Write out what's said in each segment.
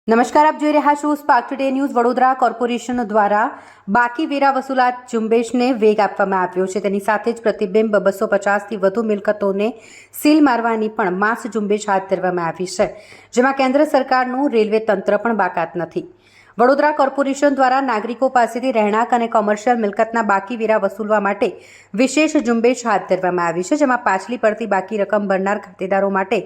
નમસ્કાર, આપ જોઈ રહ્યા છો spark today news. Vadodara corporation દ્વારા બાકી વેરા વસૂલાત ઝુંબેશને વેગ આપવામાં આવ્યો છે. તેની સાથે જ પ્રતિબિંબ 250થી વધુ મિલકતોને સીલ મારવાની પણ માસ ઝુંબેશ હાથ ધરવામાં આવી છે, જેમાં કેન્દ્ર સરકારનું રેલવે તંત્ર પણ બાકાત નથી. વડોદરા કોર્પોરેશન દ્વારા નાગરિકો પાસેથી રહેણાંક અને કોમર્શિયલ મિલકતના બાકી વેરા વસૂલવા માટે વિશેષ ઝુંબેશ હાથ ધરવામાં આવી છે, જેમાં પાછલી પડતી બાકી રકમ ભરનાર ખાતેદારો માટે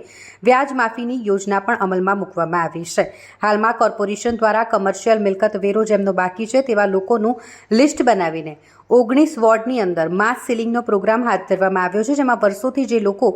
વ્યાજ માફીની યોજના પણ અમલમાં મૂકવામાં આવી છે. હાલમાં કોર્પોરેશન દ્વારા કમર્શિયલ મિલકત વેરો જેમનો બાકી છે તેવા લોકોનું લિસ્ટ બનાવીને 19 વોર્ડની અંદર માસ સીલિંગનો પ્રોગ્રામ હાથ ધરવામાં આવ્યો છે, જેમાં વર્ષોથી જે લોકો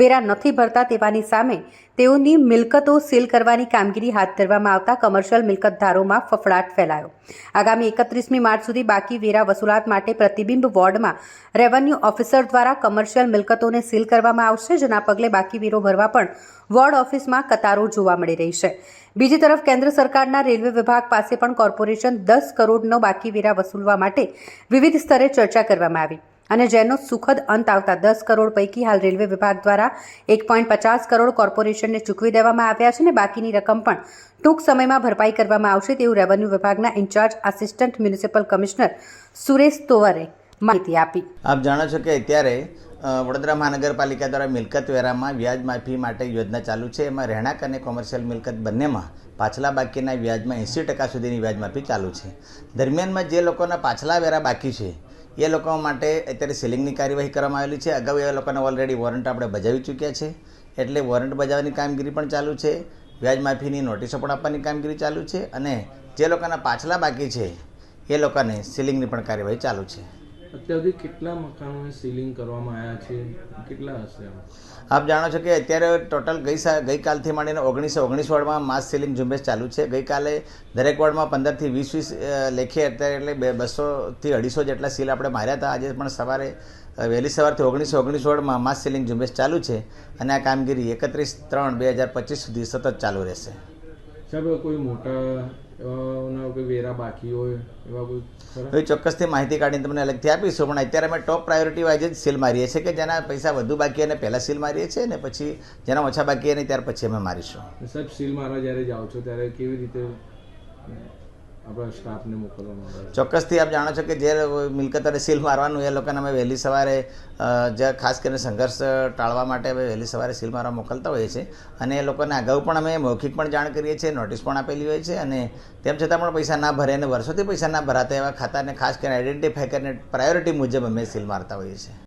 વેરા નથી ભરતા તેવાની સામે તેઓની મિલકતો સીલ કરવાની કામગીરી હાથ ધરવામાં આવતા કમર્શિયલ મિલકતધારોમાં ફફડાટ ફેલાયો. આગામી 31મી માર્ચ સુધી બાકી વેરા વસૂલાત માટે પ્રતિબિંબ વોર્ડમાં રેવન્યુ ઓફિસર દ્વારા કમર્શિયલ મિલકતોને સીલ કરવામાં આવશે, જેના પગલે બાકી વેરો ભરવા પણ વોર્ડ ઓફિસમાં કતારો જોવા મળી રહી છે. બીજી તરફ કેન્દ્ર સરકારના રેલવે વિભાગ પાસે પણ કોર્પોરેશન 10 કરોડનો બાકી વેરા વસૂલવા માટે વિવિધ સ્તરે ચર્ચા કરવામાં આવી અને જેનો સુખદ અંત આવતા 10 કરોડ પૈકી હાલ રેલવે વિભાગ દ્વારા 1.50 કરોડ કોર્પોરેશનને ચૂકવી દેવામાં આવ્યા છે અને બાકીની રકમ પણ ટૂંક સમયમાં ભરપાઈ કરવામાં આવશે તેવું રેવન્યુ વિભાગના in-charge assistant municipal commissioner Suresh Tovare માહિતી આપી. આપ જાણો છો કે અત્યારે વડોદરા મહાનગરપાલિકા દ્વારા મિલકત વેરામાં વ્યાજ માફી માટે યોજના ચાલુ છે. એમાં રહેણાંક અને કોમર્શિયલ મિલકત બંનેમાં પાછલા બાકીના વ્યાજમાં 80% સુધીની વ્યાજ માફી ચાલુ છે. દરમિયાનમાં જે લોકોના પાછલા વેરા બાકી છે એ લોકો માટે અત્યારે સીલિંગની કાર્યવાહી કરવામાં આવેલી છે. અગાઉ એ લોકોને ઓલરેડી વોરંટ આપણે બજાવી ચૂક્યા છે, એટલે વોરંટ બજાવવાની કામગીરી પણ ચાલુ છે. વ્યાજ માફીની નોટિસો પણ આપવાની કામગીરી ચાલુ છે અને જે લોકોના પાછલા બાકી છે એ લોકોને સીલિંગની પણ કાર્યવાહી ચાલુ છે. અત્યાર સુધી કેટલા મકાનોને સીલિંગ કરવામાં આવ્યા છે, કેટલા હશે? આપ જાણો છો કે અત્યારે ટોટલ ગઈકાલથી માંડીને 19 વોર્ડમાં માસ સીલિંગ ઝુંબેશ ચાલુ છે. ગઈકાલે દરેક વોર્ડમાં 15થી 20 લેખે અત્યારે એટલે 200થી 250 જેટલા સીલ આપણે માર્યા હતા. આજે પણ વહેલી સવારથી 19 વોર્ડમાં માસ સીલિંગ ઝુંબેશ ચાલુ છે અને આ કામગીરી 31/3/2025 સુધી સતત ચાલુ રહેશે. સાહેબ, કોઈ મોટા કોઈ વેરા બાકી હોય એવા કોઈ ચોક્કસથી માહિતી કાઢીને તમને અલગથી આપીશું, પણ અત્યારે અમે ટોપ પ્રાયોરિટી વાઇઝ જ સીલ મારીએ છીએ કે જેના પૈસા વધુ બાકી એને પહેલાં સીલ મારીએ છીએ અને પછી જેના ઓછા બાકી એને ત્યાર પછી અમે મારીશું. સાહેબ, સીલ મારવા જ્યારે જાઓ છો ત્યારે કેવી રીતે આપણા સ્ટાફને મોકલવામાં આવે? ચોક્કસથી આપ જાણો છો કે જે મિલકતોને સીલ મારવાનું એ લોકોને અમે વહેલી સવારે જે ખાસ કરીને સંઘર્ષ ટાળવા માટે અમે વહેલી સવારે સીલ મારવા મોકલતા હોઈએ છીએ અને એ લોકોને અગાઉ પણ અમે મૌખિક પણ જાણ કરીએ છીએ, નોટિસ પણ આપેલી હોય છે અને તેમ છતાં પણ પૈસા ના ભરે અને વર્ષોથી પૈસા ના ભરાતા એવા ખાતાને ખાસ કરીને આઈડેન્ટિફાઈ કરીને પ્રાયોરિટી મુજબ અમે સીલ મારતા હોઈએ છીએ.